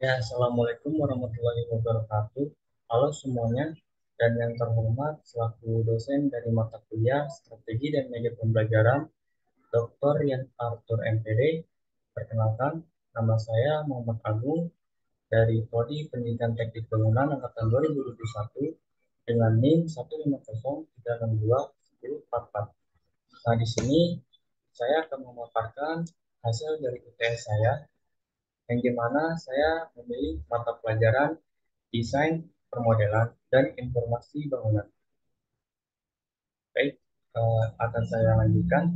Ya, Assalamualaikum warahmatullahi wabarakatuh. Halo semuanya, dan yang terhormat selaku dosen dari mata kuliah Strategi dan Media Pembelajaran, Dr. Yan Arthur MPD. Perkenalkan, nama saya Muhammad Agung dari Prodi Pendidikan Teknik Bangunan Angkatan 2021 dengan NIM 150362104. Nah, di sini saya akan memaparkan hasil dari UTS saya yang dimana saya memilih mata pelajaran desain permodelan dan informasi bangunan. Baik, akan saya lanjutkan.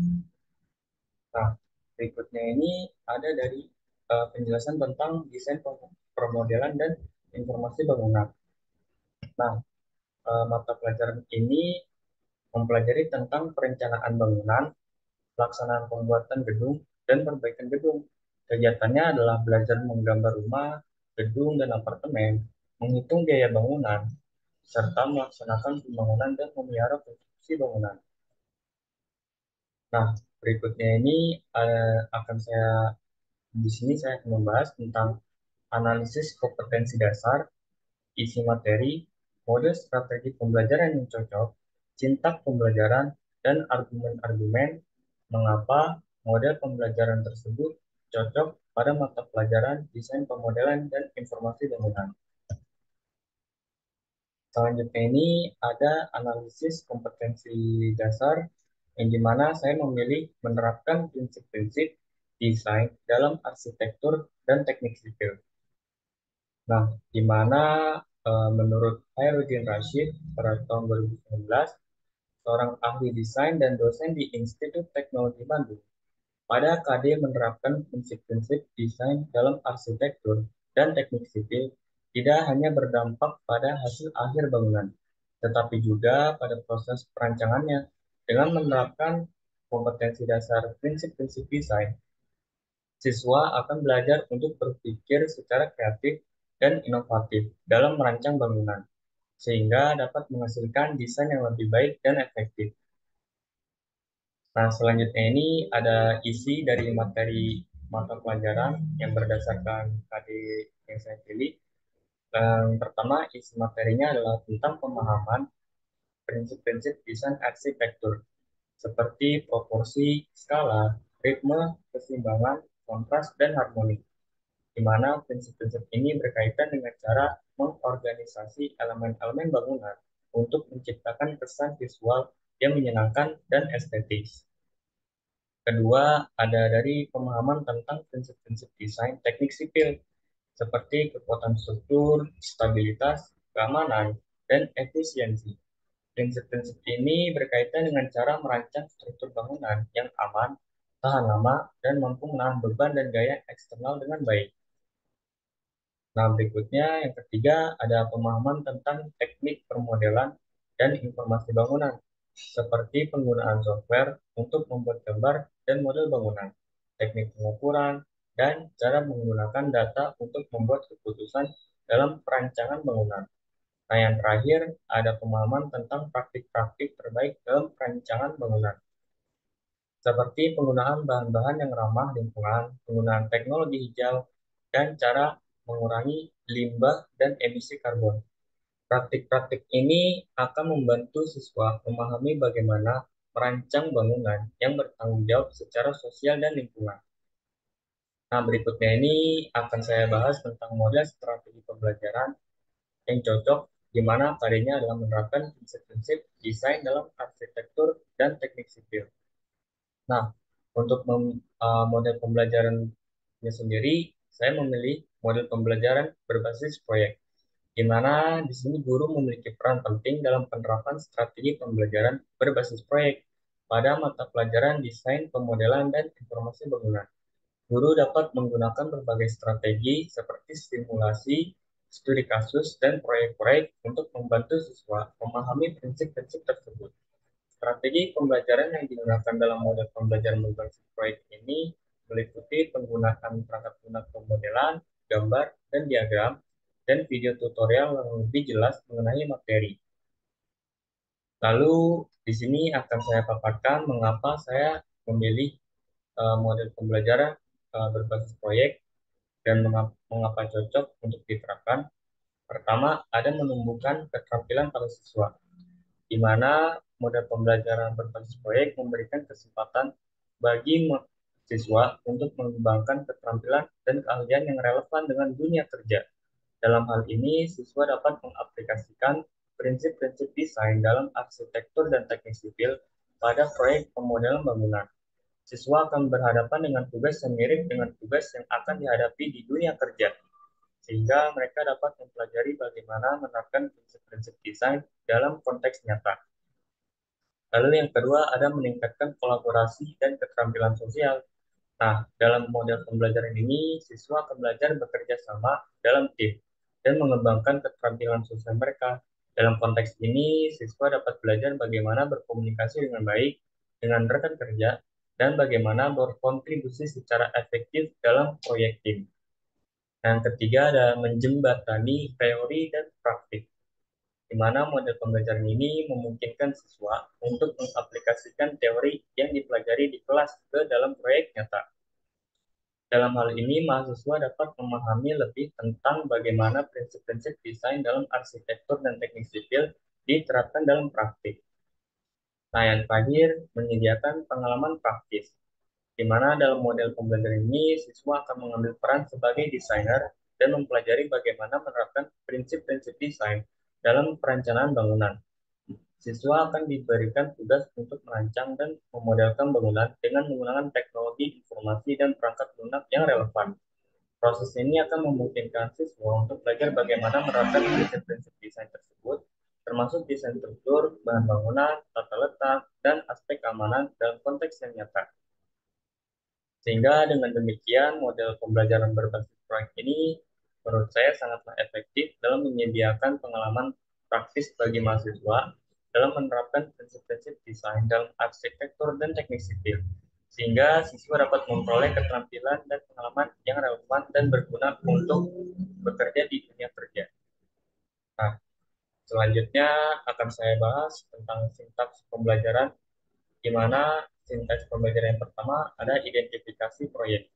Nah, berikutnya ini ada dari penjelasan tentang desain permodelan dan informasi bangunan. Nah, mata pelajaran ini mempelajari tentang perencanaan bangunan, pelaksanaan pembuatan gedung, dan perbaikan gedung. Kegiatannya adalah belajar menggambar rumah, gedung, dan apartemen, menghitung biaya bangunan, serta melaksanakan pembangunan dan memelihara konstruksi bangunan. Nah, berikutnya ini akan saya di sini saya akan membahas tentang analisis kompetensi dasar, isi materi, mode strategi pembelajaran yang cocok, cinta pembelajaran, dan argumen-argumen mengapa model pembelajaran tersebut cocok pada mata pelajaran desain pemodelan dan informasi bangunan. Selanjutnya ini ada analisis kompetensi dasar yang dimana saya memilih menerapkan prinsip-prinsip desain dalam arsitektur dan teknik sipil. Nah, di mana menurut Khairuddin Rashid pada tahun 2019, seorang ahli desain dan dosen di Institut Teknologi Bandung, pada KD menerapkan prinsip-prinsip desain dalam arsitektur dan teknik sipil tidak hanya berdampak pada hasil akhir bangunan, tetapi juga pada proses perancangannya. Dengan menerapkan kompetensi dasar prinsip-prinsip desain, siswa akan belajar untuk berpikir secara kreatif dan inovatif dalam merancang bangunan, sehingga dapat menghasilkan desain yang lebih baik dan efektif. Nah, selanjutnya ini ada isi dari materi mata pelajaran yang berdasarkan KD yang saya pilih. Yang pertama, isi materinya adalah tentang pemahaman prinsip-prinsip desain arsitektur, seperti proporsi, skala, ritme, keseimbangan, kontras, dan harmoni, di mana prinsip-prinsip ini berkaitan dengan cara mengorganisasi elemen-elemen bangunan untuk menciptakan kesan visual yang menyenangkan dan estetis. Kedua, ada dari pemahaman tentang prinsip-prinsip desain teknik sipil, seperti kekuatan struktur, stabilitas, keamanan, dan efisiensi. Prinsip-prinsip ini berkaitan dengan cara merancang struktur bangunan yang aman, tahan lama, dan mampu menahan beban dan gaya eksternal dengan baik. Nah, berikutnya yang ketiga ada pemahaman tentang teknik permodelan dan informasi bangunan, seperti penggunaan software untuk membuat gambar dan model bangunan, teknik pengukuran, dan cara menggunakan data untuk membuat keputusan dalam perancangan bangunan. Nah, yang terakhir ada pemahaman tentang praktik-praktik terbaik dalam perancangan bangunan, seperti penggunaan bahan-bahan yang ramah lingkungan, penggunaan teknologi hijau, dan cara mengurangi limbah dan emisi karbon. Praktik-praktik ini akan membantu siswa memahami bagaimana merancang bangunan yang bertanggung jawab secara sosial dan lingkungan. Nah, berikutnya ini akan saya bahas tentang model strategi pembelajaran yang cocok, di mana tadinya adalah menerapkan prinsip-prinsip desain dalam arsitektur dan teknik sipil. Nah, untuk model pembelajarannya sendiri, saya memilih model pembelajaran berbasis proyek, di mana di sini guru memiliki peran penting dalam penerapan strategi pembelajaran berbasis proyek pada mata pelajaran desain, pemodelan, dan informasi bangunan. Guru dapat menggunakan berbagai strategi seperti simulasi, studi kasus, dan proyek-proyek untuk membantu siswa memahami prinsip-prinsip tersebut. Strategi pembelajaran yang digunakan dalam model pembelajaran berbasis proyek ini meliputi penggunaan perangkat lunak pemodelan, gambar, dan diagram, dan video tutorial yang lebih jelas mengenai materi. Lalu, di sini akan saya paparkan mengapa saya memilih model pembelajaran berbasis proyek dan mengapa cocok untuk diterapkan. Pertama, ada menumbuhkan keterampilan pada siswa, di mana model pembelajaran berbasis proyek memberikan kesempatan bagi siswa untuk mengembangkan keterampilan dan keahlian yang relevan dengan dunia kerja. Dalam hal ini, siswa dapat mengaplikasikan prinsip-prinsip desain dalam arsitektur dan teknik sipil pada proyek pemodelan bangunan. Siswa akan berhadapan dengan tugas yang mirip dengan tugas yang akan dihadapi di dunia kerja, sehingga mereka dapat mempelajari bagaimana menerapkan prinsip-prinsip desain dalam konteks nyata. Lalu yang kedua ada meningkatkan kolaborasi dan keterampilan sosial. Nah, dalam model pembelajaran ini, siswa akan belajar bekerja sama dalam tim dan mengembangkan keterampilan sosial mereka. Dalam konteks ini, siswa dapat belajar bagaimana berkomunikasi dengan baik dengan rekan kerja dan bagaimana berkontribusi secara efektif dalam proyek tim. Yang ketiga ada menjembatani teori dan praktik, di mana model pembelajaran ini memungkinkan siswa untuk mengaplikasikan teori yang dipelajari di kelas ke dalam proyek nyata. Dalam hal ini, mahasiswa dapat memahami lebih tentang bagaimana prinsip-prinsip desain dalam arsitektur dan teknik sipil diterapkan dalam praktik. Nah, yang terakhir, menyediakan pengalaman praktis, di mana dalam model pembelajaran ini, siswa akan mengambil peran sebagai desainer dan mempelajari bagaimana menerapkan prinsip-prinsip desain dalam perencanaan bangunan. Siswa akan diberikan tugas untuk merancang dan memodelkan bangunan dengan menggunakan teknologi informasi dan perangkat lunak yang relevan. Proses ini akan memungkinkan siswa untuk belajar bagaimana menerapkan prinsip-prinsip desain tersebut, termasuk desain struktur, bahan bangunan, tata letak, dan aspek keamanan dalam konteks yang nyata. Sehingga dengan demikian, model pembelajaran berbasis proyek ini menurut saya sangatlah efektif dalam menyediakan pengalaman praktis bagi mahasiswa dalam menerapkan prinsip-prinsip desain dalam arsitektur dan teknik sipil, sehingga siswa dapat memperoleh keterampilan dan pengalaman yang relevan dan berguna untuk bekerja di dunia kerja. Nah, selanjutnya akan saya bahas tentang sintaks pembelajaran, di mana sintaks pembelajaran yang pertama ada identifikasi proyek,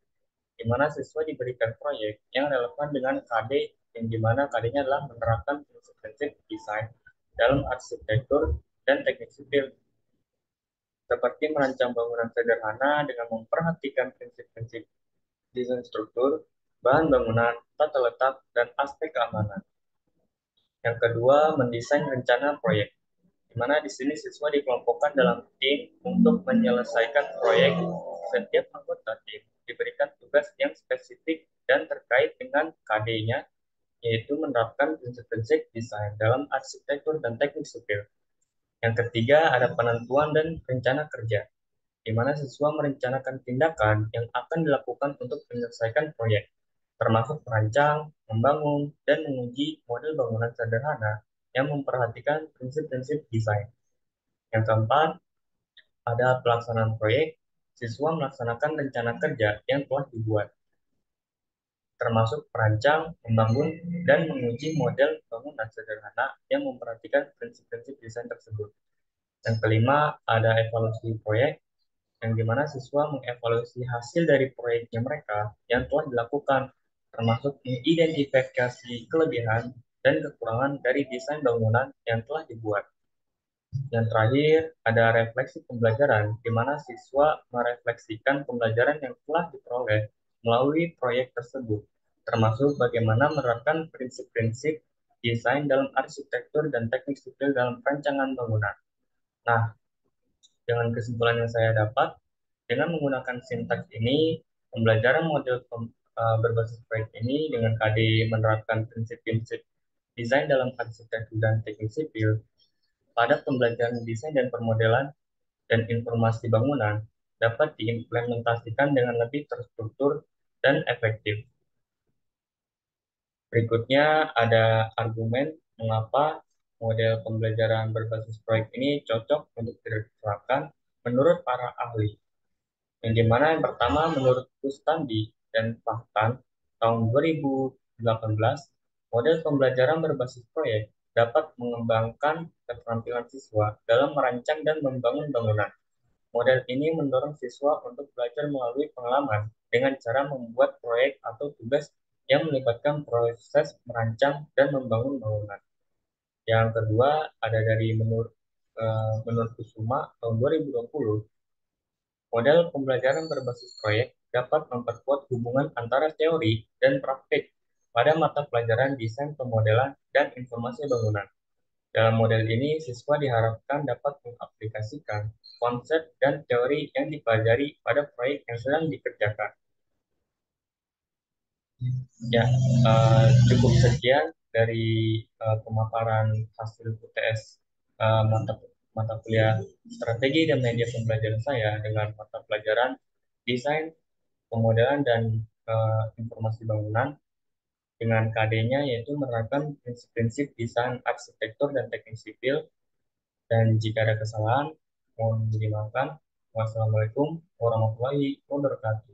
di mana siswa diberikan proyek yang relevan dengan KD, yang di mana KD-nya adalah menerapkan prinsip-prinsip desain dalam arsitektur dan teknik sipil, seperti merancang bangunan sederhana dengan memperhatikan prinsip-prinsip desain struktur, bahan bangunan, tata letak, dan aspek keamanan. Yang kedua, mendesain rencana proyek, di mana di sini siswa dikelompokkan dalam tim untuk menyelesaikan proyek. Setiap anggota tim diberikan tugas yang spesifik dan terkait dengan KD-nya, yaitu menerapkan prinsip-prinsip desain dalam arsitektur dan teknik sipil. Yang ketiga, ada penentuan dan rencana kerja, di mana siswa merencanakan tindakan yang akan dilakukan untuk menyelesaikan proyek, termasuk merancang, membangun, dan menguji model bangunan sederhana yang memperhatikan prinsip-prinsip desain. Yang keempat, ada pelaksanaan proyek. Siswa melaksanakan rencana kerja yang telah dibuat, termasuk merancang, membangun, dan menguji model bangunan sederhana yang memperhatikan prinsip-prinsip desain tersebut. Yang kelima, ada evaluasi proyek, yang dimana siswa mengevaluasi hasil dari proyeknya mereka yang telah dilakukan, termasuk mengidentifikasi kelebihan dan kekurangan dari desain bangunan yang telah dibuat. Yang terakhir, ada refleksi pembelajaran, di mana siswa merefleksikan pembelajaran yang telah diperoleh melalui proyek tersebut, termasuk bagaimana menerapkan prinsip-prinsip desain dalam arsitektur dan teknik sipil dalam perancangan bangunan. Nah, dengan kesimpulan yang saya dapat, dengan menggunakan sintaks ini, pembelajaran model berbasis proyek ini dengan KD menerapkan prinsip-prinsip desain dalam arsitektur dan teknik sipil pada pembelajaran desain dan permodelan dan informasi bangunan dapat diimplementasikan dengan lebih terstruktur dan efektif. Berikutnya ada argumen mengapa model pembelajaran berbasis proyek ini cocok untuk diterapkan menurut para ahli. Yang dimana yang pertama menurut Kustandi dan Fahtan tahun 2018, model pembelajaran berbasis proyek dapat mengembangkan keterampilan siswa dalam merancang dan membangun bangunan. Model ini mendorong siswa untuk belajar melalui pengalaman dengan cara membuat proyek atau tugas yang melibatkan proses merancang dan membangun bangunan. Yang kedua ada dari Menur Kusuma tahun 2020. Model pembelajaran berbasis proyek dapat memperkuat hubungan antara teori dan praktik pada mata pelajaran desain pemodelan dan informasi bangunan. Dalam model ini, siswa diharapkan dapat mengaplikasikan konsep dan teori yang dipelajari pada proyek yang sedang dikerjakan. Ya, cukup sekian dari pemaparan hasil UTS mata mata kuliah strategi dan media pembelajaran saya dengan mata pelajaran desain, pemodelan dan informasi bangunan dengan KD-nya yaitu menerapkan prinsip-prinsip desain arsitektur dan teknik sipil. Dan jika ada kesalahan, mohon dimaafkan. Wassalamualaikum warahmatullahi wabarakatuh.